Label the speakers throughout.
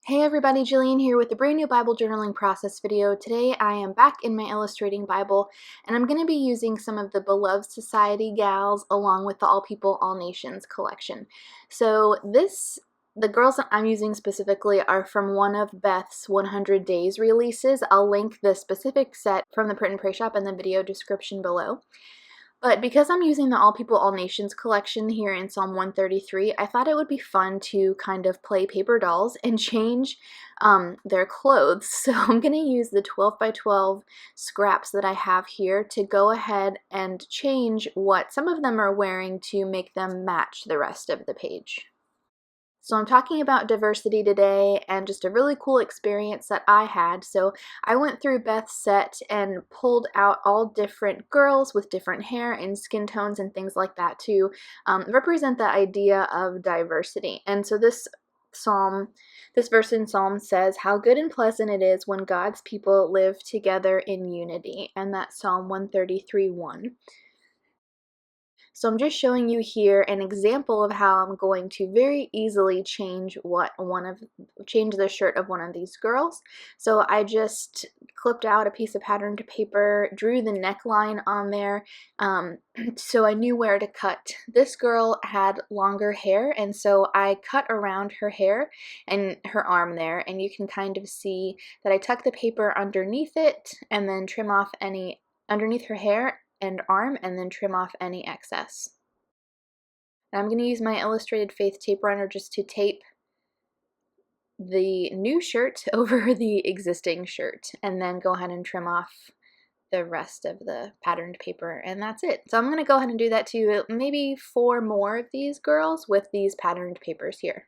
Speaker 1: Hey everybody, Jillian here with a brand new Bible journaling process video. Today I am back in my illustrating Bible and I'm going to be using some of the Beloved Society gals along with the All People, All Nations collection. So the girls that I'm using specifically are from one of Beth's 100 Days releases. I'll link the specific set from the Print and Pray shop in the video description below. But because I'm using the All People, All Nations collection here in Psalm 133, I thought it would be fun to kind of play paper dolls and change their clothes. So I'm going to use the 12 by 12 scraps that I have here to go ahead and change what some of them are wearing to make them match the rest of the page. So I'm talking about diversity today and just a really cool experience that I had. So I went through Beth's set and pulled out all different girls with different hair and skin tones and things like that to represent the idea of diversity. And so this verse in Psalm says, "How good and pleasant it is when God's people live together in unity." And that's Psalm 133:1. So I'm just showing you here an example of how I'm going to very easily change the shirt of one of these girls. So I just clipped out a piece of patterned paper, drew the neckline on there, so I knew where to cut. This girl had longer hair, and so I cut around her hair and her arm there, and you can kind of see that I tuck the paper underneath it and then trim off any underneath her hair and arm and then trim off any excess. And I'm going to use my Illustrated Faith tape runner just to tape the new shirt over the existing shirt and then go ahead and trim off the rest of the patterned paper, and that's it. So I'm going to go ahead and do that to maybe 4 more of these girls with these patterned papers here.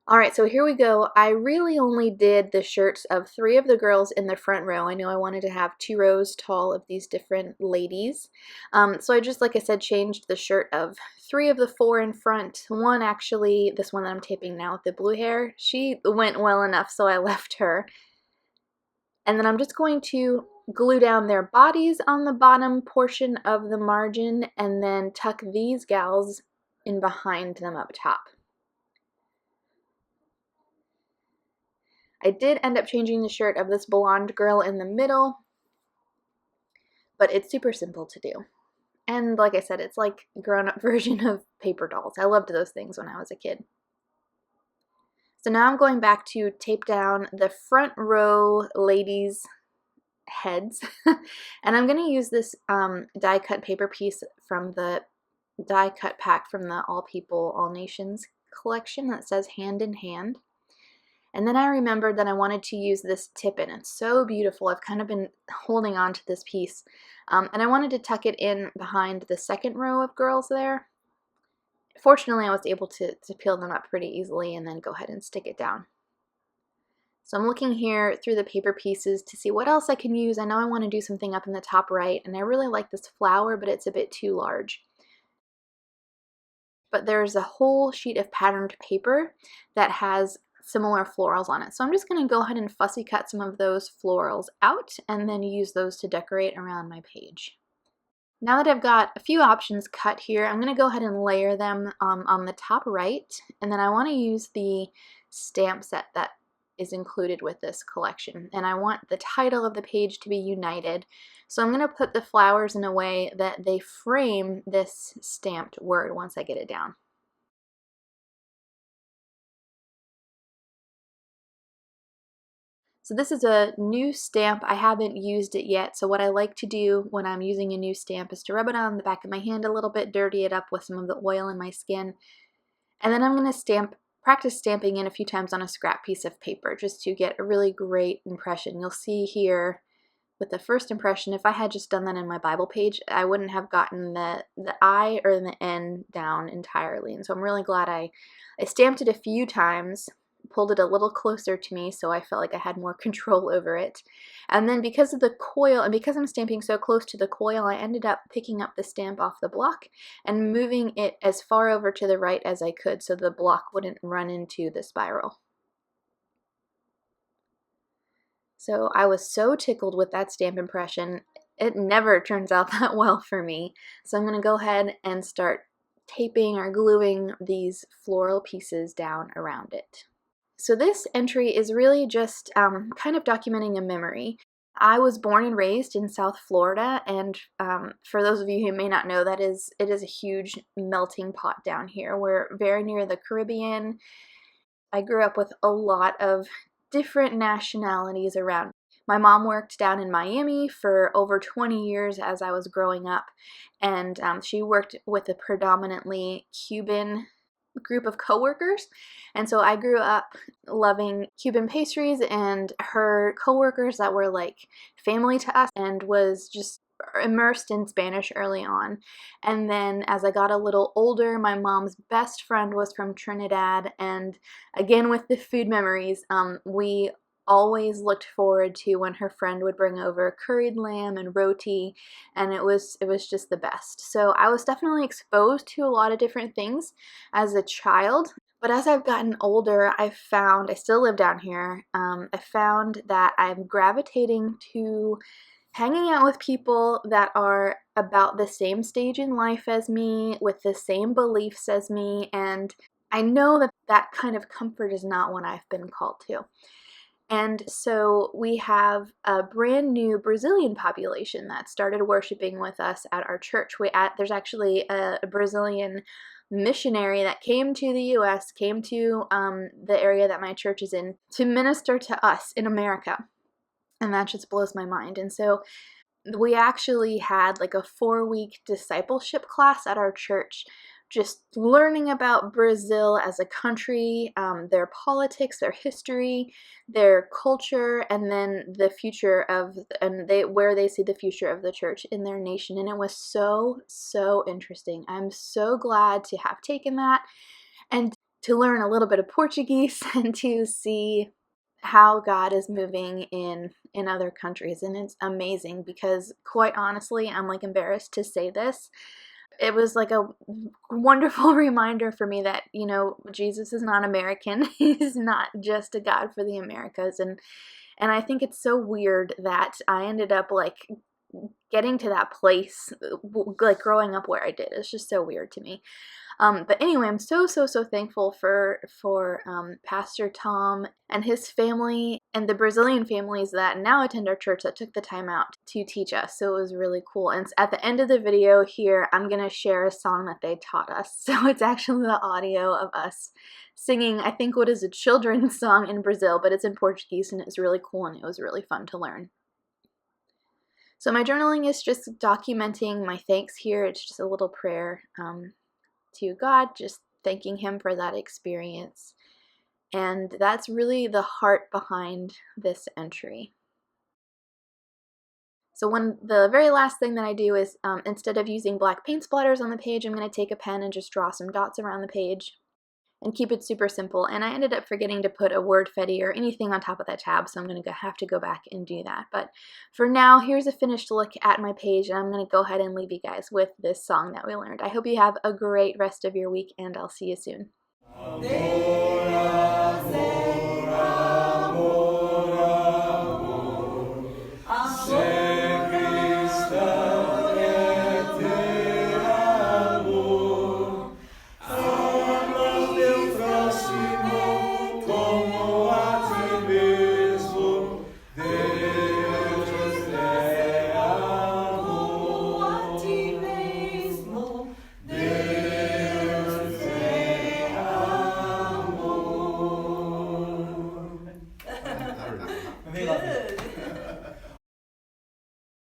Speaker 1: Alright, so here we go. I really only did the shirts of 3 of the girls in the front row. I knew I wanted to have 2 rows tall of these different ladies. So I just, like I said, changed the shirt of 3 of the 4 in front. One actually, this one that I'm taping now with the blue hair, she went well enough, so I left her. And then I'm just going to glue down their bodies on the bottom portion of the margin and then tuck these gals in behind them up top. I did end up changing the shirt of this blonde girl in the middle, but it's super simple to do. And like I said, it's like a grown-up version of paper dolls. I loved those things when I was a kid. So now I'm going back to tape down the front row ladies' heads. And I'm going to use this die cut paper piece from the die cut pack from the All People, All Nations collection that says Hand in Hand. And then I remembered that I wanted to use this tip in. It's so beautiful. I've kind of been holding on to this piece. And I wanted to tuck it in behind the second row of girls there. Fortunately, I was able to peel them up pretty easily and then go ahead and stick it down. So I'm looking here through the paper pieces to see what else I can use. I know I want to do something up in the top right, and I really like this flower, but it's a bit too large. But there's a whole sheet of patterned paper that has similar florals on it. So I'm just going to go ahead and fussy cut some of those florals out and then use those to decorate around my page. Now that I've got a few options cut here, I'm going to go ahead and layer them on the top right, and then I want to use the stamp set that is included with this collection, and I want the title of the page to be United. So I'm going to put the flowers in a way that they frame this stamped word once I get it down. So this is a new stamp. I haven't used it yet, so what I like to do when I'm using a new stamp is to rub it on the back of my hand a little bit, dirty it up with some of the oil in my skin, and then I'm going to practice stamping in a few times on a scrap piece of paper just to get a really great impression. You'll see here with the first impression, if I had just done that in my Bible page, I wouldn't have gotten the I or the N down entirely, and so I'm really glad I stamped it a few times, pulled it a little closer to me so I felt like I had more control over it. And then because of the coil, and because I'm stamping so close to the coil, I ended up picking up the stamp off the block and moving it as far over to the right as I could so the block wouldn't run into the spiral. So I was so tickled with that stamp impression. It never turns out that well for me. So I'm going to go ahead and start taping or gluing these floral pieces down around it. So this entry is really just kind of documenting a memory. I was born and raised in South Florida, and for those of you who may not know, it is a huge melting pot down here. We're very near the Caribbean. I grew up with a lot of different nationalities around. My mom worked down in Miami for over 20 years as I was growing up, and she worked with a predominantly Cuban group of coworkers, and so I grew up loving Cuban pastries and her coworkers that were like family to us, and was just immersed in Spanish early on. And then as I got a little older, my mom's best friend was from Trinidad, and again with the food memories, we always looked forward to when her friend would bring over curried lamb and roti, and it was just the best. So I was definitely exposed to a lot of different things as a child, but as I've gotten older, I still live down here, I found that I'm gravitating to hanging out with people that are about the same stage in life as me, with the same beliefs as me, and I know that that kind of comfort is not what I've been called to. And so we have a brand new Brazilian population that started worshiping with us at our church. There's actually a Brazilian missionary that came to the U.S., came to the area that my church is in, to minister to us in America. And that just blows my mind. And so we actually had like a 4-week discipleship class at our church, just learning about Brazil as a country, their politics, their history, their culture, and then the future of, where they see the future of the church in their nation. And it was so interesting. I'm so glad to have taken that and to learn a little bit of Portuguese and to see how God is moving in other countries. And it's amazing because, quite honestly, I'm like embarrassed to say this, it was like a wonderful reminder for me that, you know, Jesus is not American. He's not just a God for the Americas. And I think it's so weird that I ended up like getting to that place, like growing up where I did. It's just so weird to me. But anyway, I'm so thankful for Pastor Tom and his family and the Brazilian families that now attend our church that took the time out to teach us. So it was really cool. And at the end of the video here, I'm going to share a song that they taught us. So it's actually the audio of us singing, I think, what is a children's song in Brazil, but it's in Portuguese, and it's really cool, and it was really fun to learn. So my journaling is just documenting my thanks here. It's just a little prayer to God, just thanking Him for that experience. And that's really the heart behind this entry. So the very last thing that I do is, instead of using black paint splatters on the page, I'm going to take a pen and just draw some dots around the page and keep it super simple. And I ended up forgetting to put a word fetty or anything on top of that tab, so I'm going to have to go back and do that. But for now, here's a finished look at my page, and I'm going to go ahead and leave you guys with this song that we learned. I hope you have a great rest of your week, and I'll see you soon.
Speaker 2: Good.